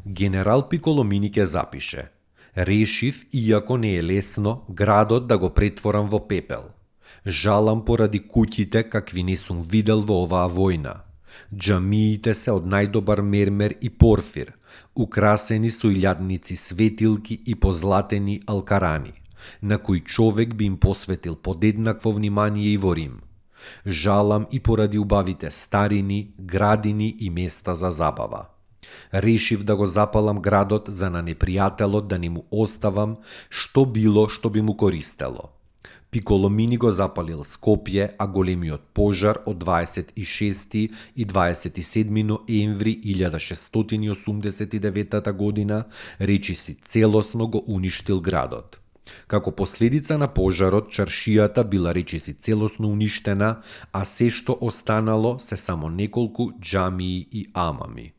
Генерал Пиколомини ке запише: решив, иако не е лесно, градот да го претворам во пепел. Жалам поради куќите какви не сум видел во оваа војна. Џамиите се од најдобар мермер и порфир, украсени со илјадници светилки и позлатени алкарани, на кои човек би им посветил подеднакво внимание и во Рим. Жалам и поради убавите старини, градини и места за забава. Решив да го запалам градот за на непријателот да не му оставам што било што би му користело. Пиколомини го запалил Скопје, а големиот пожар од 26 и 27 ноември 1689 година речиси целосно го уништил градот. Како последица на пожарот, чаршијата била речиси целосно уништена, а се што останало се само неколку џамии и амами.